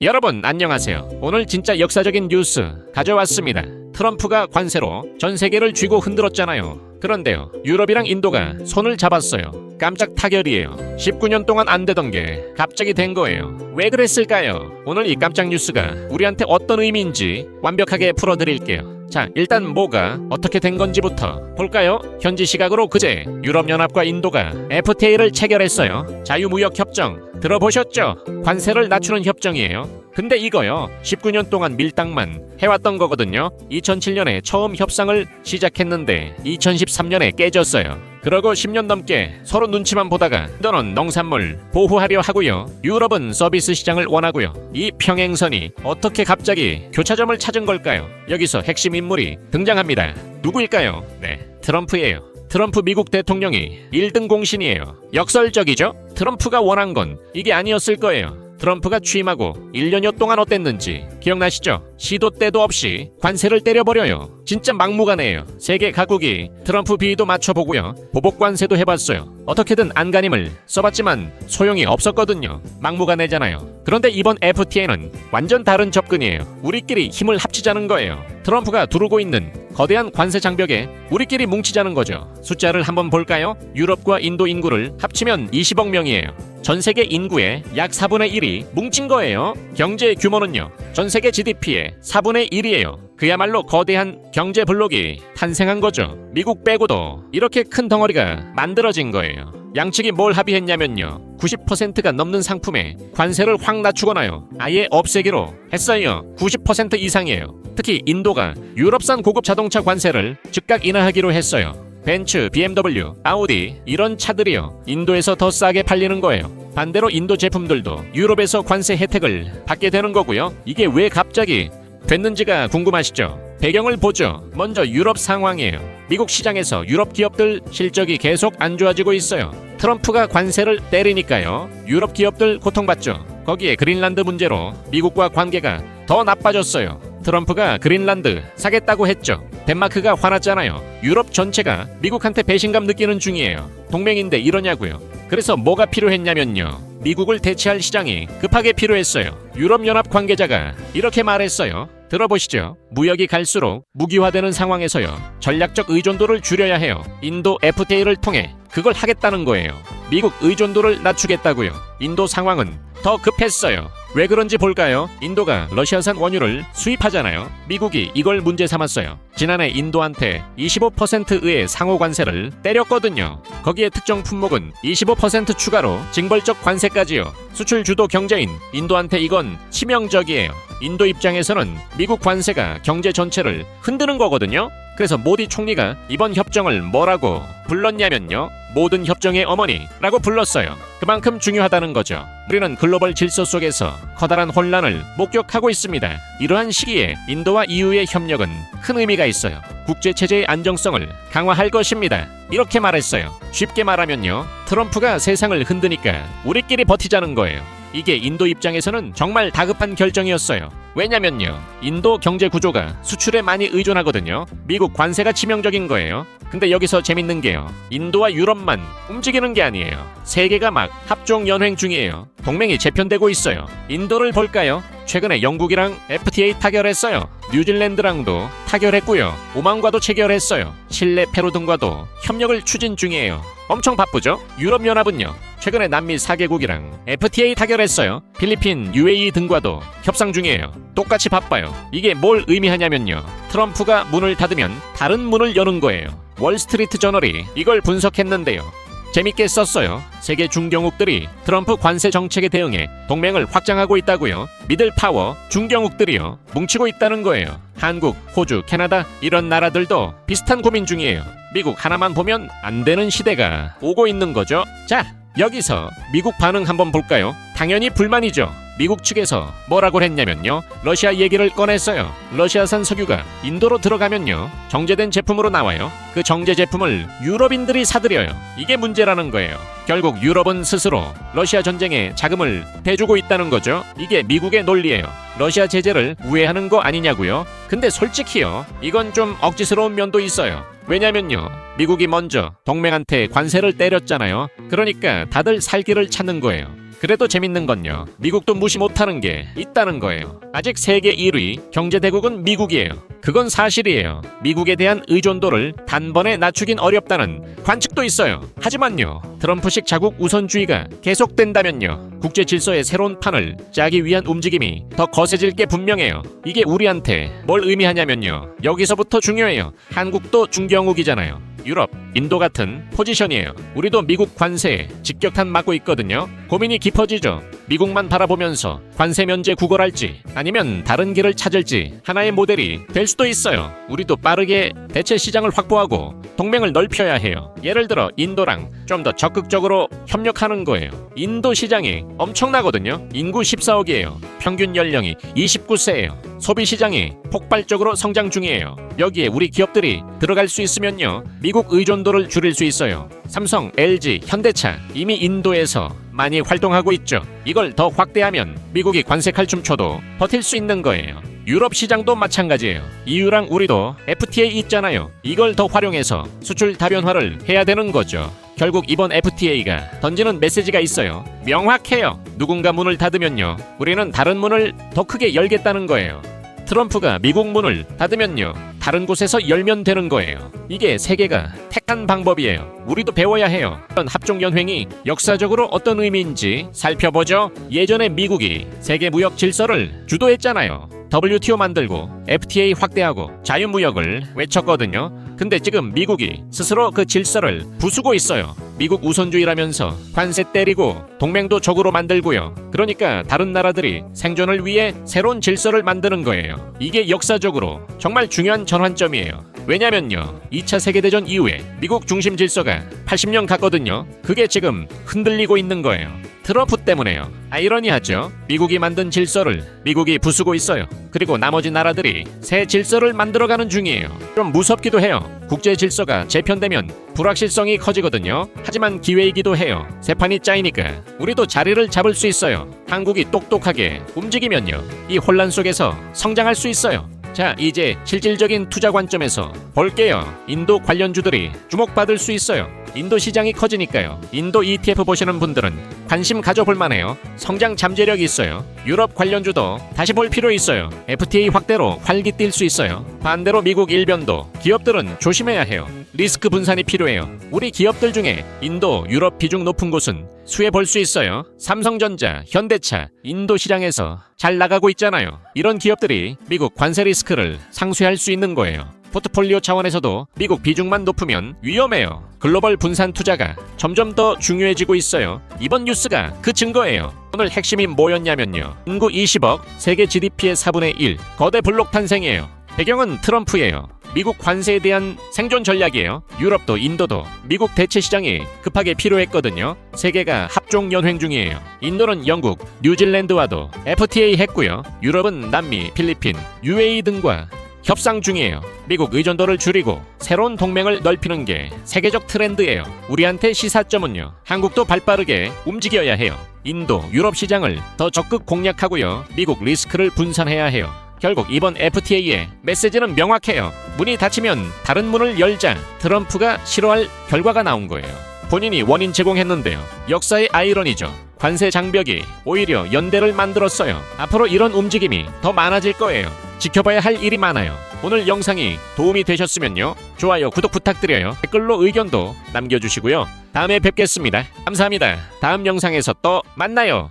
여러분 안녕하세요. 오늘 진짜 역사적인 뉴스 가져왔습니다. 트럼프가 관세로 전 세계를 쥐고 흔들었잖아요. 그런데요, 유럽이랑 인도가 손을 잡았어요. 깜짝 타결이에요. 19년 동안 안 되던 게 갑자기 된 거예요. 왜 그랬을까요? 오늘 이 깜짝 뉴스가 우리한테 어떤 의미인지 완벽하게 풀어드릴게요. 자, 일단 뭐가 어떻게 된 건지부터 볼까요? 현지 시각으로 그제 유럽연합과 인도가 FTA를 체결했어요. 자유무역협정 들어보셨죠? 관세를 낮추는 협정이에요. 근데 이거요, 19년 동안 밀당만 해왔던 거거든요. 2007년에 처음 협상을 시작했는데 2013년에 깨졌어요. 그러고 10년 넘게 서로 눈치만 보다가 인도는 농산물 보호하려 하고요, 유럽은 서비스 시장을 원하고요. 이 평행선이 어떻게 갑자기 교차점을 찾은 걸까요? 여기서 핵심 인물이 등장합니다. 누구일까요? 네, 트럼프예요. 트럼프 미국 대통령이 1등 공신이에요. 역설적이죠? 트럼프가 원한 건 이게 아니었을 거예요. 트럼프가 취임하고 1년여 동안 어땠는지 기억나시죠? 시도 때도 없이 관세를 때려버려요. 진짜 막무가내예요. 세계 각국이 트럼프 비위도 맞춰보고요, 보복 관세도 해봤어요. 어떻게든 안간힘을 써봤지만 소용이 없었거든요. 막무가내잖아요. 그런데 이번 FTA는 완전 다른 접근이에요. 우리끼리 힘을 합치자는 거예요. 트럼프가 두르고 있는 거대한 관세 장벽에 우리끼리 뭉치자는 거죠. 숫자를 한번 볼까요? 유럽과 인도 인구를 합치면 20억 명이에요. 전 세계 인구의 약 4분의 1이 뭉친 거예요. 경제 규모는요, 전 세계 GDP의 4분의 1이에요. 그야말로 거대한 경제 블록이 탄생한 거죠. 미국 빼고도 이렇게 큰 덩어리가 만들어진 거예요. 양측이 뭘 합의했냐면요, 90%가 넘는 상품에 관세를 확 낮추거나요, 아예 없애기로 했어요. 90% 이상이에요. 특히 인도가 유럽산 고급 자동차 관세를 즉각 인하하기로 했어요. 벤츠, BMW, 아우디 이런 차들이요, 인도에서 더 싸게 팔리는 거예요. 반대로 인도 제품들도 유럽에서 관세 혜택을 받게 되는 거고요. 이게 왜 갑자기 됐는지가 궁금하시죠? 배경을 보죠. 먼저 유럽 상황이에요. 미국 시장에서 유럽 기업들 실적이 계속 안 좋아지고 있어요. 트럼프가 관세를 때리니까요, 유럽 기업들 고통받죠. 거기에 그린란드 문제로 미국과 관계가 더 나빠졌어요. 트럼프가 그린란드 사겠다고 했죠. 덴마크가 화났잖아요. 유럽 전체가 미국한테 배신감 느끼는 중이에요. 동맹인데 이러냐고요. 그래서 뭐가 필요했냐면요, 미국을 대체할 시장이 급하게 필요했어요. 유럽연합 관계자가 이렇게 말했어요. 들어보시죠. 무역이 갈수록 무기화되는 상황에서요, 전략적 의존도를 줄여야 해요. 인도 FTA를 통해 그걸 하겠다는 거예요. 미국 의존도를 낮추겠다고요. 인도 상황은 더 급했어요. 왜 그런지 볼까요? 인도가 러시아산 원유를 수입하잖아요. 미국이 이걸 문제 삼았어요. 지난해 인도한테 25%의 상호 관세를 때렸거든요. 거기에 특정 품목은 25% 추가로 징벌적 관세까지요. 수출 주도 경제인 인도한테 이건 치명적이에요. 인도 입장에서는 미국 관세가 경제 전체를 흔드는 거거든요. 그래서 모디 총리가 이번 협정을 뭐라고 불렀냐면요, 모든 협정의 어머니라고 불렀어요. 그만큼 중요하다는 거죠. 우리는 글로벌 질서 속에서 커다란 혼란을 목격하고 있습니다. 이러한 시기에 인도와 EU의 협력은 큰 의미가 있어요. 국제체제의 안정성을 강화할 것입니다. 이렇게 말했어요. 쉽게 말하면요, 트럼프가 세상을 흔드니까 우리끼리 버티자는 거예요. 이게 인도 입장에서는 정말 다급한 결정이었어요. 왜냐면요, 인도 경제 구조가 수출에 많이 의존하거든요. 미국 관세가 치명적인 거예요. 근데 여기서 재밌는 게요, 인도와 유럽만 움직이는 게 아니에요. 세계가 막 합종 연횡 중이에요. 동맹이 재편되고 있어요. 인도를 볼까요? 최근에 영국이랑 FTA 타결했어요. 뉴질랜드랑도 타결했고요. 오만과도 체결했어요. 칠레, 페루 등과도 협력을 추진 중이에요. 엄청 바쁘죠? 유럽연합은요, 최근에 남미 4개국이랑 FTA 타결했어요. 필리핀, UAE 등과도 협상 중이에요. 똑같이 바빠요. 이게 뭘 의미하냐면요, 트럼프가 문을 닫으면 다른 문을 여는 거예요. 월스트리트 저널이 이걸 분석했는데요, 재밌게 썼어요. 세계 중경국들이 트럼프 관세 정책에 대응해 동맹을 확장하고 있다고요. 미들 파워 중경국들이요, 뭉치고 있다는 거예요. 한국, 호주, 캐나다 이런 나라들도 비슷한 고민 중이에요. 미국 하나만 보면 안 되는 시대가 오고 있는 거죠. 자, 여기서 미국 반응 한번 볼까요? 당연히 불만이죠. 미국 측에서 뭐라고 했냐면요, 러시아 얘기를 꺼냈어요. 러시아산 석유가 인도로 들어가면요, 정제된 제품으로 나와요. 그 정제 제품을 유럽인들이 사들여요. 이게 문제라는 거예요. 결국 유럽은 스스로 러시아 전쟁에 자금을 대주고 있다는 거죠. 이게 미국의 논리예요. 러시아 제재를 우회하는 거 아니냐고요. 근데 솔직히요, 이건 좀 억지스러운 면도 있어요. 왜냐면요, 미국이 먼저 동맹한테 관세를 때렸잖아요. 그러니까 다들 살 길을 찾는 거예요. 그래도 재밌는 건요. 미국도 무시 못하는 게 있다는 거예요. 아직 세계 1위 경제대국은 미국이에요. 그건 사실이에요. 미국에 대한 의존도를 단번에 낮추긴 어렵다는 관측도 있어요. 하지만요. 트럼프식 자국 우선주의가 계속된다면요. 국제 질서의 새로운 판을 짜기 위한 움직임이 더 거세질 게 분명해요. 이게 우리한테 뭘 의미하냐면요. 여기서부터 중요해요. 한국도 중경국이잖아요. 유럽, 인도 같은 포지션이에요. 우리도 미국 관세에 직격탄 맞고 있거든요. 고민이 깊어지죠. 미국만 바라보면서 관세 면제 구걸할지 아니면 다른 길을 찾을지 하나의 모델이 될 수도 있어요. 우리도 빠르게 대체 시장을 확보하고 동맹을 넓혀야 해요. 예를 들어 인도랑 좀 더 적극적으로 협력하는 거예요. 인도 시장이 엄청나거든요. 인구 14억이에요. 평균 연령이 29세예요. 소비 시장이 폭발적으로 성장 중이에요. 여기에 우리 기업들이 들어갈 수 있으면요. 미국 의존도를 줄일 수 있어요. 삼성, LG, 현대차 이미 인도에서 많이 활동하고 있죠. 이걸 더 확대하면 미국이 관세 칼춤 쳐도 버틸 수 있는 거예요. 유럽 시장도 마찬가지예요. EU랑 우리도 FTA 있잖아요. 이걸 더 활용해서 수출 다변화를 해야 되는 거죠. 결국 이번 FTA가 던지는 메시지가 있어요. 명확해요. 누군가 문을 닫으면요. 우리는 다른 문을 더 크게 열겠다는 거예요. 트럼프가 미국 문을 닫으면요. 다른 곳에서 열면 되는 거예요. 이게 세계가 택한 방법이에요. 우리도 배워야 해요. 이런 합종연횡이 역사적으로 어떤 의미인지 살펴보죠. 예전에 미국이 세계 무역 질서를 주도했잖아요. WTO 만들고 FTA 확대하고 자유무역을 외쳤거든요. 근데 지금 미국이 스스로 그 질서를 부수고 있어요. 미국 우선주의라면서 관세 때리고 동맹도 적으로 만들고요. 그러니까 다른 나라들이 생존을 위해 새로운 질서를 만드는 거예요. 이게 역사적으로 정말 중요한 전환점이에요. 왜냐면요. 2차 세계대전 이후에 미국 중심 질서가 80년 갔거든요. 그게 지금 흔들리고 있는 거예요. 트럼프 때문에요. 아이러니하죠. 미국이 만든 질서를 미국이 부수고 있어요. 그리고 나머지 나라들이 새 질서를 만들어가는 중이에요. 좀 무섭기도 해요. 국제 질서가 재편되면 불확실성이 커지거든요. 하지만 기회이기도 해요. 새 판이 짜이니까 우리도 자리를 잡을 수 있어요. 한국이 똑똑하게 움직이면요. 이 혼란 속에서 성장할 수 있어요. 자, 이제 실질적인 투자 관점에서 볼게요. 인도 관련주들이 주목받을 수 있어요. 인도 시장이 커지니까요. 인도 ETF 보시는 분들은 관심 가져볼 만해요. 성장 잠재력이 있어요. 유럽 관련주도 다시 볼 필요 있어요. FTA 확대로 활기 뛸 수 있어요. 반대로 미국 일변도 기업들은 조심해야 해요. 리스크 분산이 필요해요. 우리 기업들 중에 인도, 유럽 비중 높은 곳은 수혜 볼 수 있어요. 삼성전자, 현대차, 인도 시장에서 잘 나가고 있잖아요. 이런 기업들이 미국 관세 리스크를 상쇄할 수 있는 거예요. 포트폴리오 차원에서도 미국 비중만 높으면 위험해요. 글로벌 분산 투자가 점점 더 중요해지고 있어요. 이번 뉴스가 그 증거예요. 오늘 핵심이 뭐였냐면요. 인구 20억, 세계 GDP의 4분의 1, 거대 블록 탄생이에요. 배경은 트럼프예요. 미국 관세에 대한 생존 전략이에요. 유럽도 인도도 미국 대체 시장이 급하게 필요했거든요. 세계가 합종 연횡 중이에요. 인도는 영국, 뉴질랜드와도 FTA 했고요. 유럽은 남미, 필리핀, UAE 등과 협상 중이에요. 미국 의존도를 줄이고 새로운 동맹을 넓히는 게 세계적 트렌드예요. 우리한테 시사점은요. 한국도 발빠르게 움직여야 해요. 인도, 유럽 시장을 더 적극 공략하고요. 미국 리스크를 분산해야 해요. 결국 이번 FTA의 메시지는 명확해요. 문이 닫히면 다른 문을 열자. 트럼프가 싫어할 결과가 나온 거예요. 본인이 원인 제공했는데요. 역사의 아이러니죠. 관세 장벽이 오히려 연대를 만들었어요. 앞으로 이런 움직임이 더 많아질 거예요. 지켜봐야 할 일이 많아요. 오늘 영상이 도움이 되셨으면요. 좋아요, 구독 부탁드려요. 댓글로 의견도 남겨주시고요. 다음에 뵙겠습니다. 감사합니다. 다음 영상에서 또 만나요.